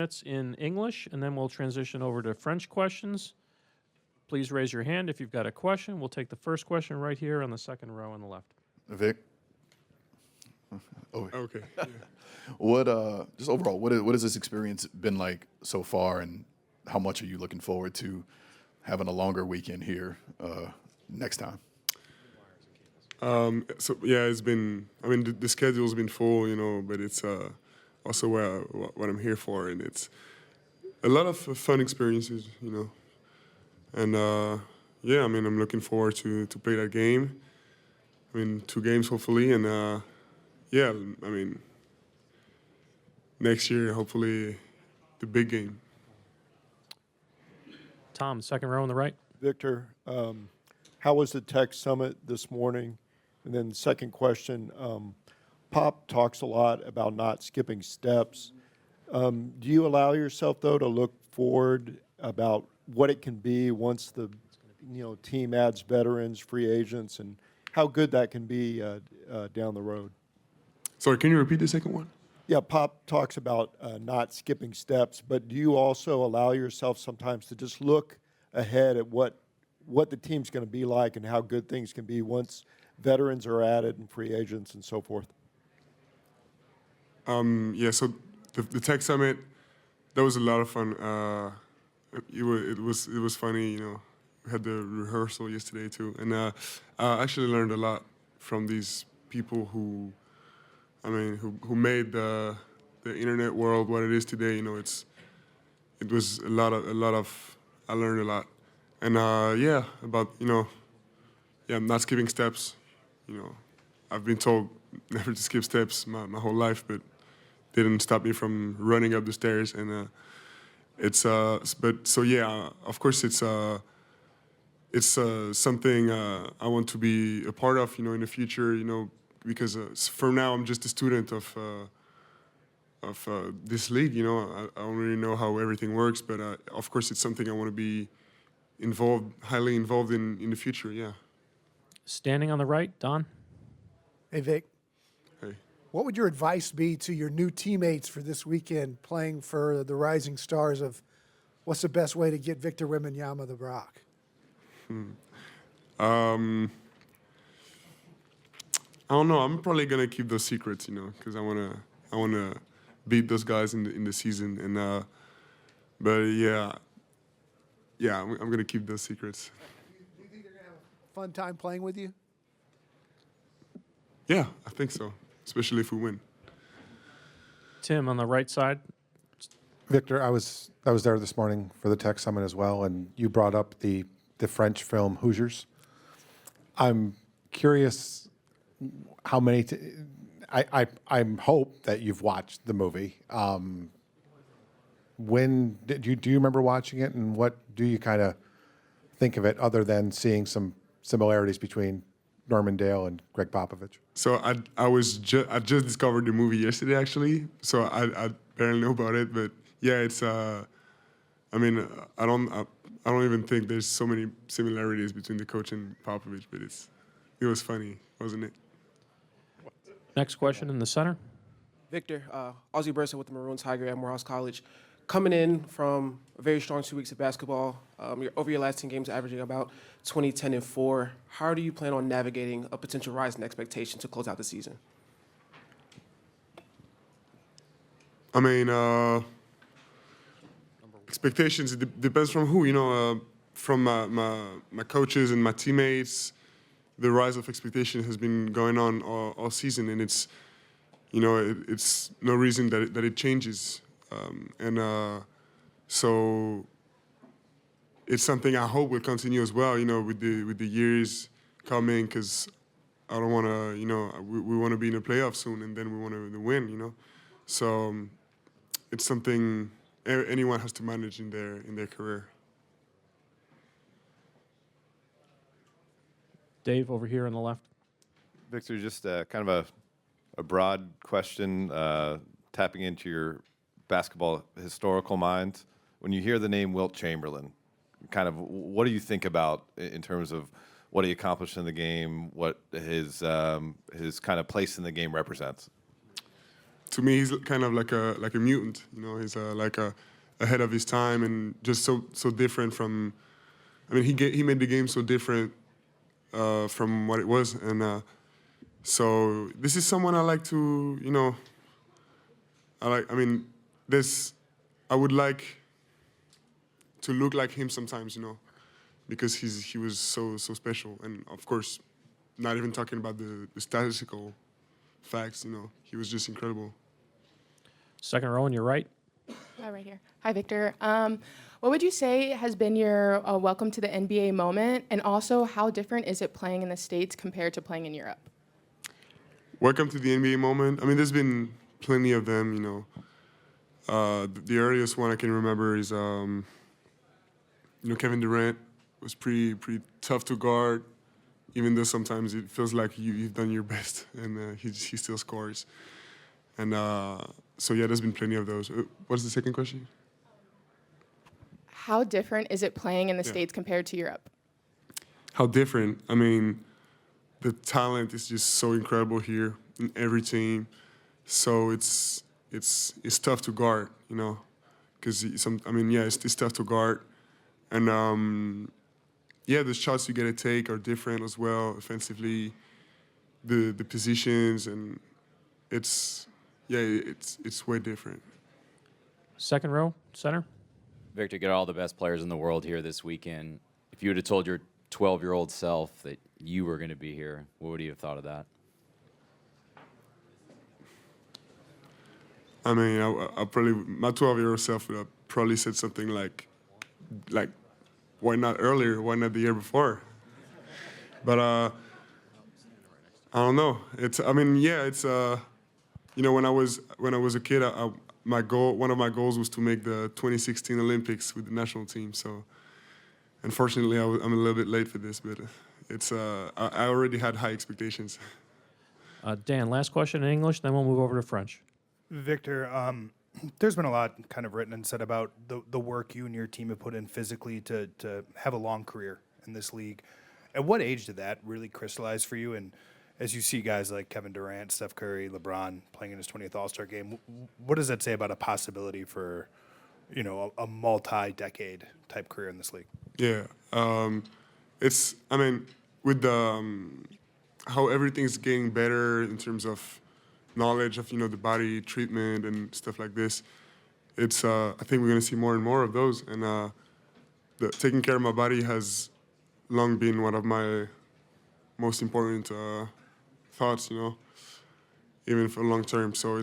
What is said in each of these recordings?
Minutes in English, and then we'll transition over to French questions. Please raise your hand if you've got a question. We'll take the first question right here on the second row on the left. Vic? Oh, okay. Yeah. What just overall, what has this experience been like so far, and how much are you looking forward to having a longer weekend here next time? So yeah, it's been. I mean, the schedule's been full, but it's also what I'm here for, and it's a lot of fun experiences, and yeah, I mean, I'm looking forward to play that game. I mean, 2 games hopefully, and yeah, I mean, next year hopefully the big game. Tom, second row on the right. Victor, how was the Tech Summit this morning? And then second question, Pop talks a lot about not skipping steps. Do you allow yourself, though, to look forward about what it can be once the team adds veterans, free agents, and how good that can be down the road? Sorry, can you repeat the second one? Yeah, Pop talks about not skipping steps, but do you also allow yourself sometimes to just look ahead at what the team's going to be like and how good things can be once veterans are added and free agents and so forth? Yeah, so the Tech Summit, that was a lot of fun. It was funny, We had the rehearsal yesterday too, and I actually learned a lot from these people who made the internet world what it is today. It was a lot of. I learned a lot, and yeah, about not skipping steps. I've been told never to skip steps my whole life, but didn't stop me from running up the stairs. And but so yeah, of course it's something I want to be a part of, in the future, because for now I'm just a student of this league. I don't really know how everything works, but of course it's something I want to be highly involved in the future. Yeah. Standing on the right, Don. Hey, Vic. Hey. What would your advice be to your new teammates for this weekend playing for the Rising Stars of what's the best way to get Victor Wembanyama the rock? I don't know. I'm probably gonna keep those secrets, because I wanna beat those guys in the season. And but yeah, I'm gonna keep those secrets. Do you think they're gonna have a fun time playing with you? Yeah, I think so, especially if we win. Tim on the right side. Victor, I was there this morning for the Tech Summit as well, and you brought up the French film Hoosiers. I'm curious how many. I hope that you've watched the movie. When do you remember watching it, and what do you kind of think of it, other than seeing some similarities between Norman Dale and Greg Popovich? So I just discovered the movie yesterday, actually. So I barely know about it, but yeah, it's. I don't even think there's so many similarities between the coach and Popovich, but it was funny, wasn't it? Next question in the center. Victor, Ozzie Bursa with the Maroon Tiger at Morehouse College. Coming in from a very strong 2 weeks of basketball, over your last 10 games averaging about 20, 10, and 4. How do you plan on navigating a potential rise in expectation to close out the season? I mean, expectations, it depends from who, from my coaches and my teammates. The rise of expectation has been going on all season, and it's no reason that it changes. So it's something I hope will continue as well, with the years coming, because I don't want to, we want to be in the playoffs soon, and then we want to win, So it's something anyone has to manage in their career. Dave over here on the left. Victor, just kind of a broad question, tapping into your basketball historical mind. When you hear the name Wilt Chamberlain, kind of what do you think about in terms of what he accomplished in the game, what his kind of place in the game represents? to me, he's kind of like a mutant. You know, he's like ahead of his time and just so different from. I mean, he made the game so different from what it was, and so this is someone I like to, you know. I mean, I would like to look like him sometimes, you know, because he was so special, and of course, not even talking about the statistical facts, you know, he was just incredible. Second row on your right. Right here. Hi, Victor. What would you say has been your welcome to the NBA moment, and also how different is it playing in the States compared to playing in Europe? Welcome to the NBA moment. I mean, there's been plenty of them, you know. The earliest one I can remember is, you know, Kevin Durant was pretty tough to guard, even though sometimes it feels like you've done your best, and he still scores. And so yeah, there's been plenty of those. What's the second question? How different is it playing in the States compared to Europe? How different? I mean, the talent is just so incredible here in every team. So it's tough to guard, you know, because it's tough to guard, and yeah, the shots you get to take are different as well offensively, the positions, and it's way different. Second row, center. Victor, get all the best players in the world here this weekend. If you would have told your 12-year-old self that you were going to be here, what would you have thought of that? I mean, I probably, my 12-year-old self would have probably said something like, why not earlier? Why not the year before? But I don't know. You know, when I was a kid, one of my goals was to make the 2016 Olympics with the national team. So, unfortunately, I'm a little bit late for this, but I already had high expectations. Dan, last question in English, then we'll move over to French. Victor, there's been a lot kind of written and said about the work you and your team have put in physically to have a long career in this league. At what age did that really crystallize for you? And as you see guys like Kevin Durant, Steph Curry, LeBron playing in his 20th All-Star game, what does that say about a possibility for, you know, a multi-decade type career in this league? Yeah, with how everything's getting better in terms of knowledge of, you know, the body treatment and stuff like this, I think we're going to see more and more of those. And taking care of my body has long been one of my most important thoughts, you know, even for long term. So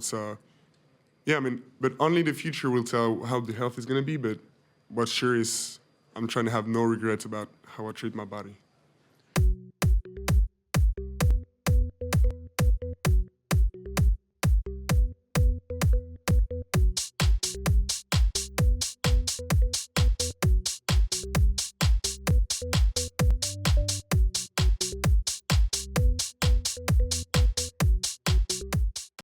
but only the future will tell how the health is going to be. But what's sure is I'm trying to have no regrets about how I treat my body.